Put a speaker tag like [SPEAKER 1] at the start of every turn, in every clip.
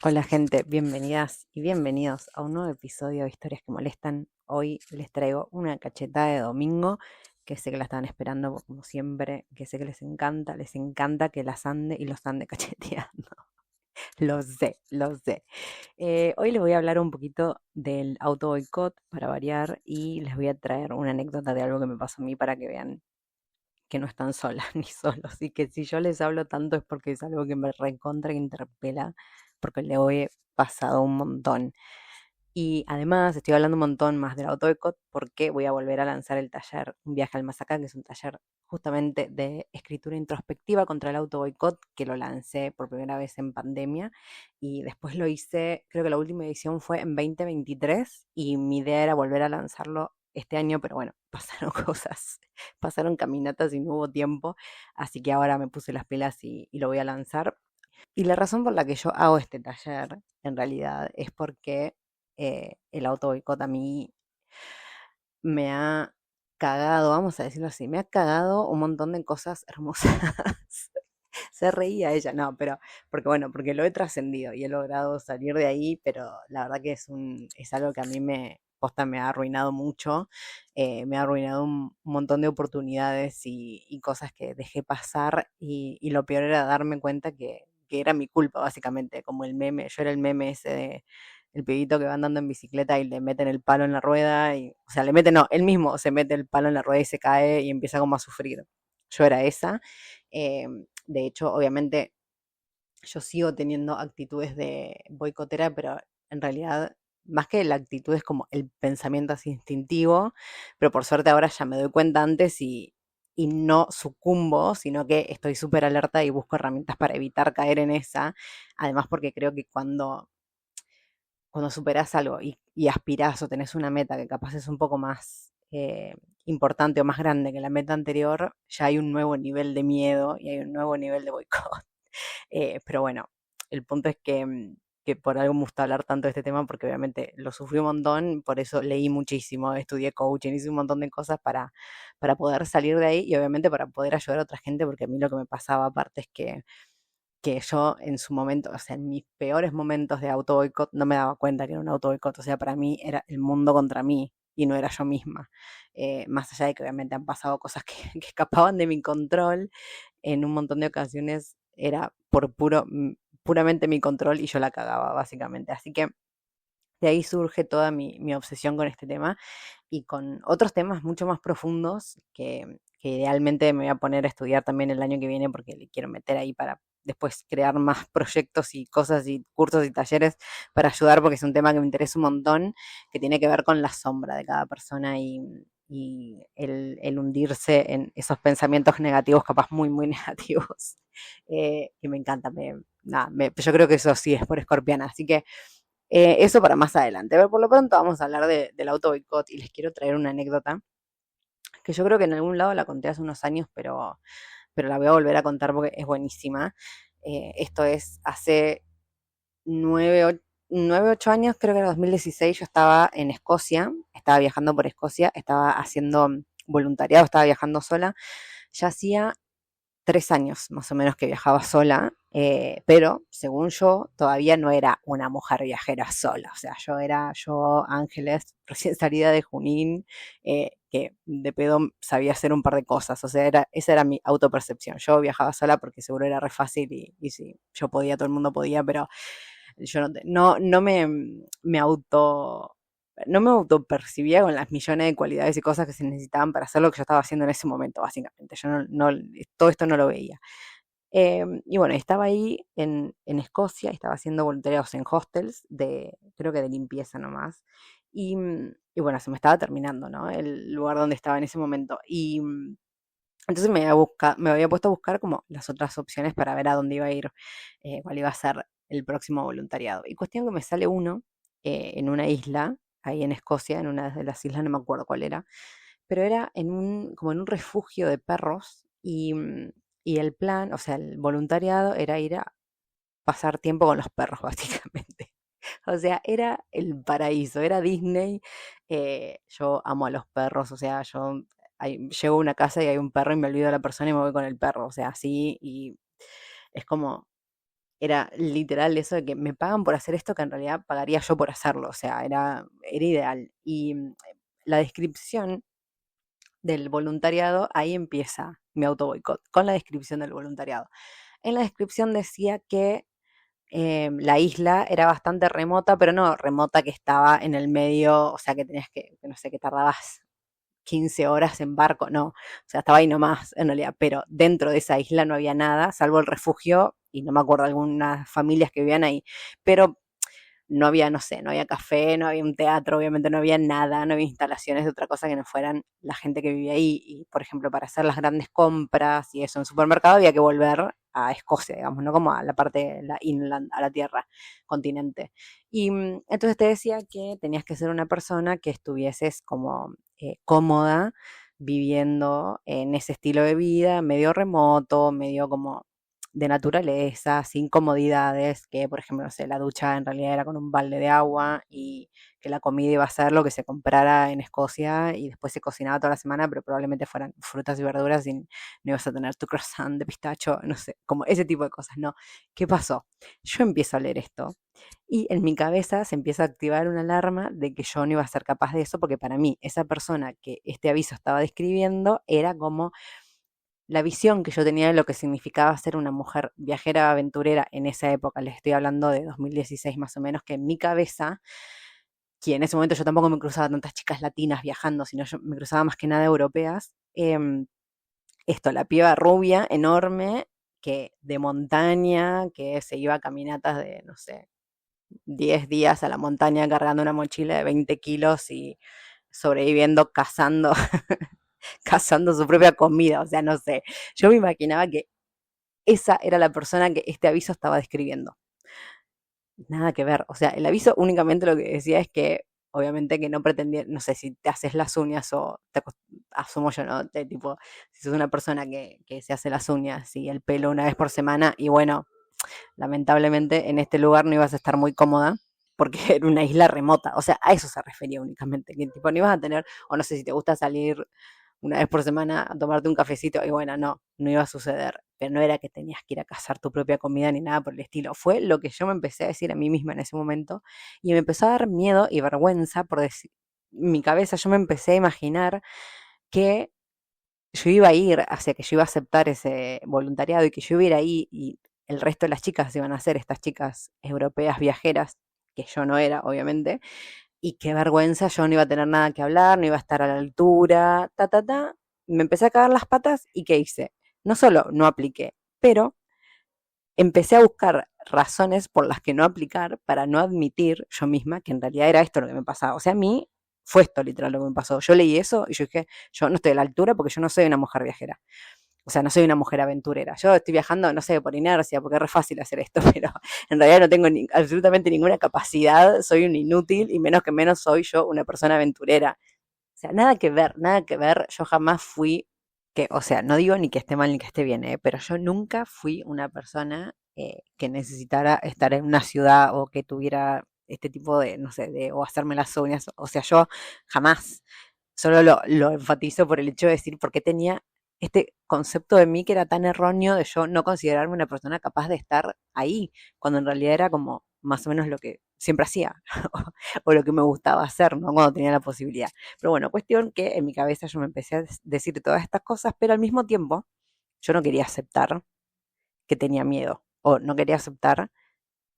[SPEAKER 1] Hola gente, bienvenidas y bienvenidos a un nuevo episodio de Historias que Molestan. Hoy les traigo una cachetada de domingo que sé que la estaban esperando como siempre, que sé que les encanta que las ande y los ande cacheteando. Lo sé, lo sé. Hoy les voy a hablar un poquito del auto boicot para variar y les voy a traer una anécdota de algo que me pasó a mí para que vean que no están solas ni solos y que si yo les hablo tanto es porque es algo que me recontra interpela porque le he pasado un montón. Y además estoy hablando un montón más del auto boicot porque voy a volver a lanzar el taller Un viaje al más acá, que es un taller justamente de escritura introspectiva contra el auto boicot, que lo lancé por primera vez en pandemia y después lo hice, creo que la última edición fue en 2023 y mi idea era volver a lanzarlo este año, pero bueno, pasaron cosas, pasaron caminatas y no hubo tiempo, así que ahora me puse las pilas y lo voy a lanzar. Y la razón por la que yo hago este taller, en realidad, es porque el auto boicot a mí me ha cagado, vamos a decirlo así, me ha cagado un montón de cosas hermosas. Se reía ella, no, pero porque bueno, porque lo he trascendido y he logrado salir de ahí, pero la verdad que es algo que a mí posta me ha arruinado mucho, me ha arruinado un montón de oportunidades y cosas que dejé pasar y lo peor era darme cuenta que era mi culpa básicamente, como el meme, yo era el meme ese de el pibito que va andando en bicicleta y le meten el palo en la rueda y, o sea, le meten, no, él mismo se mete el palo en la rueda y se cae y empieza como a sufrir. Yo era esa. De hecho, obviamente, yo sigo teniendo actitudes de boicotera, pero en realidad, más que la actitud es como el pensamiento así instintivo, pero por suerte ahora ya me doy cuenta antes y no sucumbo, sino que estoy súper alerta y busco herramientas para evitar caer en esa. Además, porque creo que cuando superás algo y aspirás o tenés una meta que capaz es un poco más importante o más grande que la meta anterior, ya hay un nuevo nivel de miedo y hay un nuevo nivel de boicot. Pero bueno, el punto es que por algo me gusta hablar tanto de este tema porque obviamente lo sufrí un montón, por eso leí muchísimo, estudié coaching, hice un montón de cosas para poder salir de ahí y obviamente para poder ayudar a otra gente porque a mí lo que me pasaba aparte es que yo en su momento, o sea, en mis peores momentos de auto boicot no me daba cuenta que era un auto boicot, o sea, para mí era el mundo contra mí y no era yo misma. Más allá de que obviamente han pasado cosas que, que escapaban de mi control, en un montón de ocasiones era puramente mi control y yo la cagaba, básicamente. Así que de ahí surge toda mi obsesión con este tema y con otros temas mucho más profundos que idealmente me voy a poner a estudiar también el año que viene porque le quiero meter ahí para después crear más proyectos y cosas y cursos y talleres para ayudar porque es un tema que me interesa un montón, que tiene que ver con la sombra de cada persona y el hundirse en esos pensamientos negativos, capaz muy, muy negativos, que me encanta. Nada, yo creo que eso sí es por escorpiana, así que eso para más adelante. Pero por lo pronto vamos a hablar del auto boicot y les quiero traer una anécdota que yo creo que en algún lado la conté hace unos años, pero la voy a volver a contar porque es buenísima. Esto es hace 9, 8 años, creo que era 2016, yo estaba en Escocia, estaba viajando por Escocia, estaba haciendo voluntariado, estaba viajando sola. Ya hacía 3 años más o menos que viajaba sola, pero según yo todavía no era una mujer viajera sola, o sea, yo Ángeles, recién salida de Junín, que de pedo sabía hacer un par de cosas, o sea, esa era mi autopercepción, yo viajaba sola porque seguro era re fácil y si yo podía, todo el mundo podía, pero yo no me auto no me autopercibía con las millones de cualidades y cosas que se necesitaban para hacer lo que yo estaba haciendo en ese momento, básicamente. Yo todo esto no lo veía. Y bueno, estaba ahí en Escocia, estaba haciendo voluntariados en hostels, creo que de limpieza nomás. Y bueno, se me estaba terminando, ¿no? El lugar donde estaba en ese momento. Entonces me había puesto a buscar como las otras opciones para ver a dónde iba a ir, cuál iba a ser el próximo voluntariado. Y cuestión que me sale uno en una isla, ahí en Escocia, en una de las islas, no me acuerdo cuál era, pero era como en un refugio de perros y el plan, o sea, el voluntariado era ir a pasar tiempo con los perros, básicamente. O sea, era el paraíso, era Disney. Yo amo a los perros, o sea, llego a una casa y hay un perro y me olvido de la persona y me voy con el perro, o sea, así, y es como era literal eso de que me pagan por hacer esto que en realidad pagaría yo por hacerlo, o sea, era ideal. Y la descripción del voluntariado, ahí empieza mi auto boicot, con la descripción del voluntariado. En la descripción decía que la isla era bastante remota, pero no remota que estaba en el medio, o sea que tenías que no sé, que tardabas 15 horas en barco, no, o sea, estaba ahí nomás en realidad, pero dentro de esa isla no había nada, salvo el refugio y no me acuerdo algunas familias que vivían ahí, pero no había, no sé, no había café, no había un teatro, obviamente no había nada, no había instalaciones de otra cosa que no fueran la gente que vivía ahí. Y, por ejemplo, para hacer las grandes compras y eso en supermercado había que volver a Escocia, digamos, no como a la parte, la inland, a la tierra, continente. Y entonces te decía que tenías que ser una persona que estuvieses como cómoda viviendo en ese estilo de vida, medio remoto, medio como de naturaleza, sin comodidades, que por ejemplo, no sé, la ducha en realidad era con un balde de agua y que la comida iba a ser lo que se comprara en Escocia y después se cocinaba toda la semana, pero probablemente fueran frutas y verduras y no ibas a tener tu croissant de pistacho, no sé, como ese tipo de cosas, ¿no? ¿Qué pasó? Yo empiezo a leer esto y en mi cabeza se empieza a activar una alarma de que yo no iba a ser capaz de eso, porque para mí esa persona que este aviso estaba describiendo era como la visión que yo tenía de lo que significaba ser una mujer viajera aventurera en esa época, les estoy hablando de 2016 más o menos, que en mi cabeza, que en ese momento yo tampoco me cruzaba tantas chicas latinas viajando, sino yo me cruzaba más que nada europeas, esto, la piba rubia, enorme, que de montaña, que se iba a caminatas de, no sé, 10 días a la montaña cargando una mochila de 20 kilos y sobreviviendo, cazando, cazando su propia comida, o sea, no sé. Yo me imaginaba que esa era la persona que este aviso estaba describiendo. Nada que ver. O sea, el aviso únicamente lo que decía es que, obviamente, que no pretendía, no sé si te haces las uñas o asumo yo, ¿no? De tipo, si sos una persona que se hace las uñas y el pelo una vez por semana, y bueno, lamentablemente en este lugar no ibas a estar muy cómoda porque era una isla remota. O sea, a eso se refería únicamente. Que tipo, no ibas a tener, o no sé si te gusta salir una vez por semana a tomarte un cafecito, y bueno, no iba a suceder, pero no era que tenías que ir a cazar tu propia comida ni nada por el estilo, fue lo que yo me empecé a decir a mí misma en ese momento, y me empezó a dar miedo y vergüenza por decir, mi cabeza yo me empecé a imaginar que yo iba a ir, hacia que yo iba a aceptar ese voluntariado y que yo iba a ir ahí y el resto de las chicas iban a ser estas chicas europeas viajeras, que yo no era, obviamente, y qué vergüenza, yo no iba a tener nada que hablar, no iba a estar a la altura, ta. Me empecé a cagar las patas y ¿qué hice? No solo no apliqué, pero empecé a buscar razones por las que no aplicar para no admitir yo misma que en realidad era esto lo que me pasaba. O sea, a mí fue esto literal lo que me pasó. Yo leí eso y yo dije, yo no estoy a la altura porque yo no soy una mujer viajera. O sea, no soy una mujer aventurera. Yo estoy viajando, no sé, por inercia, porque es re fácil hacer esto, pero en realidad no tengo absolutamente ninguna capacidad, soy un inútil y menos que menos soy yo una persona aventurera. O sea, nada que ver, nada que ver. Yo jamás fui, que, o sea, no digo ni que esté mal ni que esté bien, pero yo nunca fui una persona que necesitara estar en una ciudad o que tuviera este tipo de, no sé, de, o hacerme las uñas. O sea, yo jamás. Solo lo enfatizo por el hecho de decir por qué tenía este concepto de mí que era tan erróneo de yo no considerarme una persona capaz de estar ahí, cuando en realidad era como más o menos lo que siempre hacía o lo que me gustaba hacer, ¿no? Cuando tenía la posibilidad. Pero bueno, cuestión que en mi cabeza yo me empecé a decir todas estas cosas, pero al mismo tiempo yo no quería aceptar que tenía miedo o no quería aceptar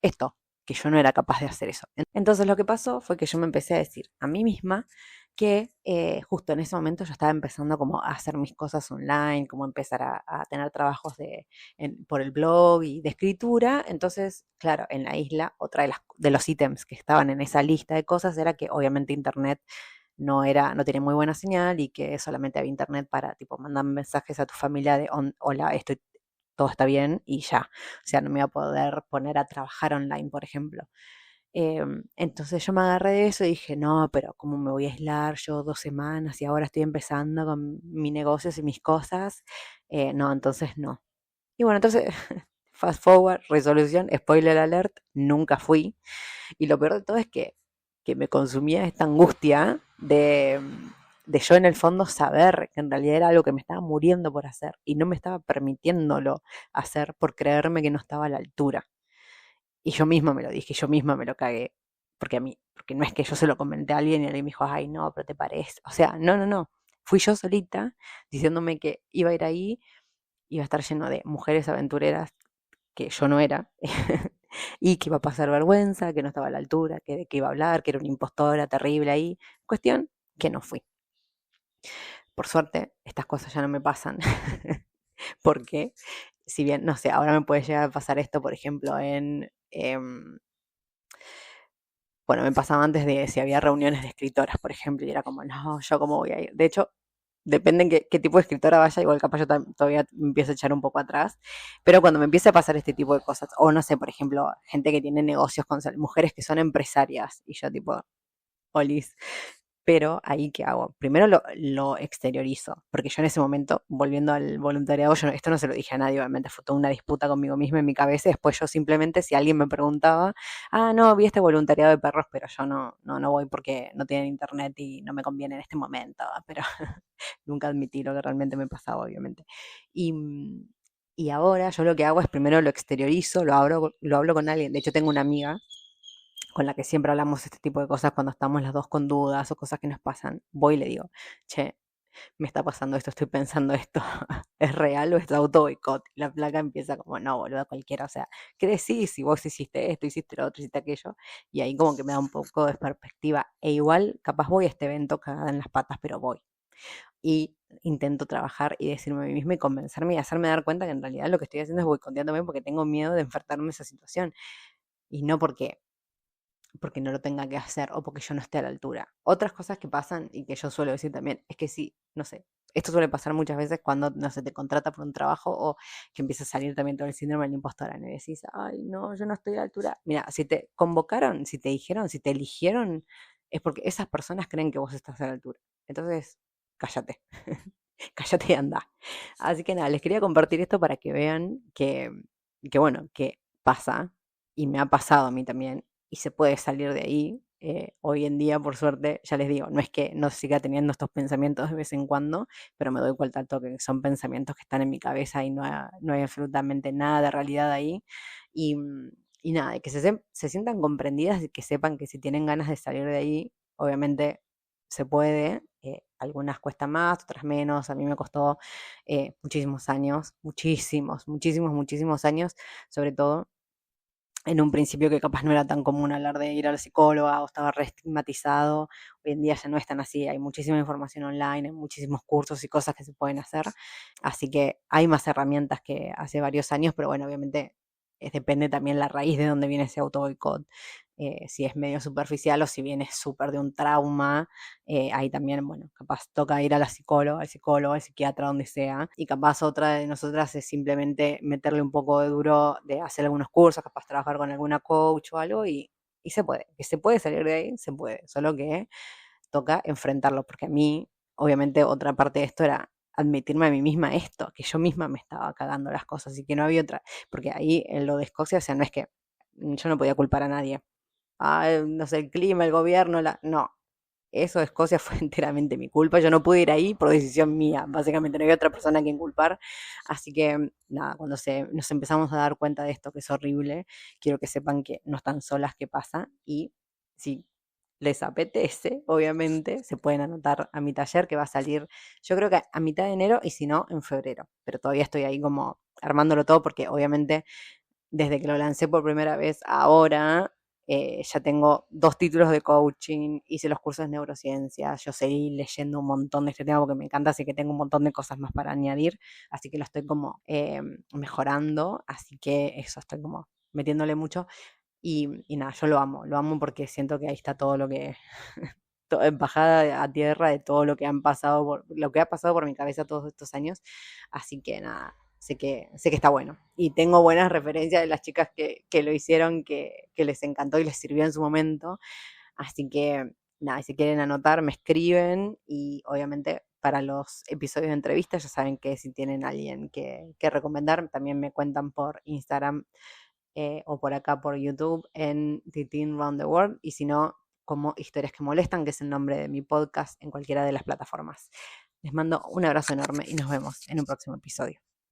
[SPEAKER 1] esto, que yo no era capaz de hacer eso. Entonces lo que pasó fue que yo me empecé a decir a mí misma que justo en ese momento yo estaba empezando como a hacer mis cosas online, como empezar a tener trabajos por el blog y de escritura. Entonces, claro, en la isla, otra de los ítems que estaban en esa lista de cosas era que obviamente internet no tenía muy buena señal y que solamente había internet para tipo mandar mensajes a tu familia de hola, todo está bien y ya. O sea, no me iba a poder poner a trabajar online, por ejemplo. Entonces yo me agarré de eso y dije, no, pero ¿cómo me voy a aislar yo 2 semanas y ahora estoy empezando con mis negocios y mis cosas? No, entonces no. Y bueno, entonces, fast forward, resolución, spoiler alert, nunca fui. Y lo peor de todo es que me consumía esta angustia de yo en el fondo saber que en realidad era algo que me estaba muriendo por hacer y no me estaba permitiéndolo hacer por creerme que no estaba a la altura. Y yo misma me lo dije, yo misma me lo cagué. Porque no es que yo se lo comenté a alguien y alguien me dijo, ay, no, pero te parece. O sea, no, no, no. Fui yo solita diciéndome que iba a ir ahí, iba a estar lleno de mujeres aventureras que yo no era, y que iba a pasar vergüenza, que no estaba a la altura, que de qué iba a hablar, que era una impostora terrible ahí. Cuestión que no fui. Por suerte, estas cosas ya no me pasan. Porque, si bien, no sé, ahora me puede llegar a pasar esto, por ejemplo, bueno, me pasaba antes de si había reuniones de escritoras, por ejemplo, y era como, no, yo cómo voy a ir. De hecho, depende en qué tipo de escritora vaya, igual capaz yo todavía me empiezo a echar un poco atrás, pero cuando me empiece a pasar este tipo de cosas, o no sé, por ejemplo, gente que tiene negocios con mujeres que son empresarias, y yo tipo, olis, pero ahí, ¿qué hago? Primero lo exteriorizo, porque yo en ese momento, volviendo al voluntariado, esto no se lo dije a nadie, obviamente fue toda una disputa conmigo misma en mi cabeza, y después yo simplemente, si alguien me preguntaba, ah, no, vi este voluntariado de perros, pero yo no voy porque no tienen internet y no me conviene en este momento, pero nunca admití lo que realmente me pasaba, obviamente. Y, y ahora yo lo que hago es primero lo exteriorizo, lo hablo con alguien, de hecho tengo una amiga con la que siempre hablamos este tipo de cosas cuando estamos las dos con dudas o cosas que nos pasan, voy y le digo, che, me está pasando esto, estoy pensando esto, ¿es real o es auto boicot? Y la placa empieza como, no, boludo, cualquiera, o sea, ¿qué decís si vos hiciste esto, hiciste lo otro, hiciste aquello? Y ahí como que me da un poco de perspectiva. E igual, capaz voy a este evento cagada en las patas, pero voy. Y intento trabajar y decirme a mí misma y convencerme y hacerme dar cuenta que en realidad lo que estoy haciendo es boicoteándome porque tengo miedo de enfrentarme a esa situación. Y no porque no lo tenga que hacer o porque yo no esté a la altura. Otras cosas que pasan y que yo suelo decir también es que sí, no sé, esto suele pasar muchas veces cuando no se te contrata por un trabajo o que empieza a salir también todo el síndrome de la impostora y decís, ay, no, yo no estoy a la altura. Mira, si te convocaron, si te dijeron, si te eligieron, es porque esas personas creen que vos estás a la altura. Entonces, cállate, cállate y anda. Así que nada, les quería compartir esto para que vean que bueno, que pasa y me ha pasado a mí también y se puede salir de ahí. Hoy en día, por suerte, ya les digo, no es que no siga teniendo estos pensamientos de vez en cuando, pero me doy cuenta al toque que son pensamientos que están en mi cabeza y no hay absolutamente nada de realidad ahí. Y, y nada, que se sientan comprendidas y que sepan que si tienen ganas de salir de ahí, obviamente se puede. Algunas cuestan más, otras menos. A mí me costó muchísimos años, muchísimos años, sobre todo en un principio que capaz no era tan común hablar de ir a la psicóloga o estaba re estigmatizado. Hoy en día ya no es tan así, hay muchísima información online, hay muchísimos cursos y cosas que se pueden hacer, así que hay más herramientas que hace varios años, pero bueno, obviamente depende también la raíz de dónde viene ese auto boicot. Si es medio superficial o si viene súper de un trauma, ahí también, bueno, capaz toca ir a la psicóloga, al psiquiatra, donde sea, y capaz otra de nosotras es simplemente meterle un poco de duro, de hacer algunos cursos, capaz trabajar con alguna coach o algo, y se puede, que se puede salir de ahí, se puede, solo que toca enfrentarlo, porque a mí, obviamente, otra parte de esto era admitirme a mí misma esto, que yo misma me estaba cagando las cosas y que no había otra, porque ahí en lo de Escocia, o sea, no es que yo no podía culpar a nadie, no sé, el clima, el gobierno, no, eso de Escocia fue enteramente mi culpa, yo no pude ir ahí por decisión mía, básicamente no había otra persona a quien culpar, así que nada, cuando nos empezamos a dar cuenta de esto que es horrible, quiero que sepan que no están solas, que pasa, y si les apetece, obviamente, se pueden anotar a mi taller que va a salir, yo creo que a mitad de enero y si no, en febrero, pero todavía estoy ahí como armándolo todo porque obviamente desde que lo lancé por primera vez ahora, ya tengo 2 títulos de coaching, hice los cursos de neurociencia, yo seguí leyendo un montón de este tema porque me encanta, así que tengo un montón de cosas más para añadir, así que lo estoy como mejorando, así que eso, estoy como metiéndole mucho y nada, yo lo amo porque siento que ahí está todo lo que, bajada a tierra de todo lo que lo que ha pasado por mi cabeza todos estos años, así que nada, sé que está bueno. Y tengo buenas referencias de las chicas que lo hicieron, que les encantó y les sirvió en su momento. Así que nada, si quieren anotar, me escriben y obviamente para los episodios de entrevistas ya saben que si tienen a alguien que recomendar, también me cuentan por Instagram o por acá por YouTube en The Teen Round the World y si no, como Historias que Molestan, que es el nombre de mi podcast en cualquiera de las plataformas. Les mando un abrazo enorme y nos vemos en un próximo episodio.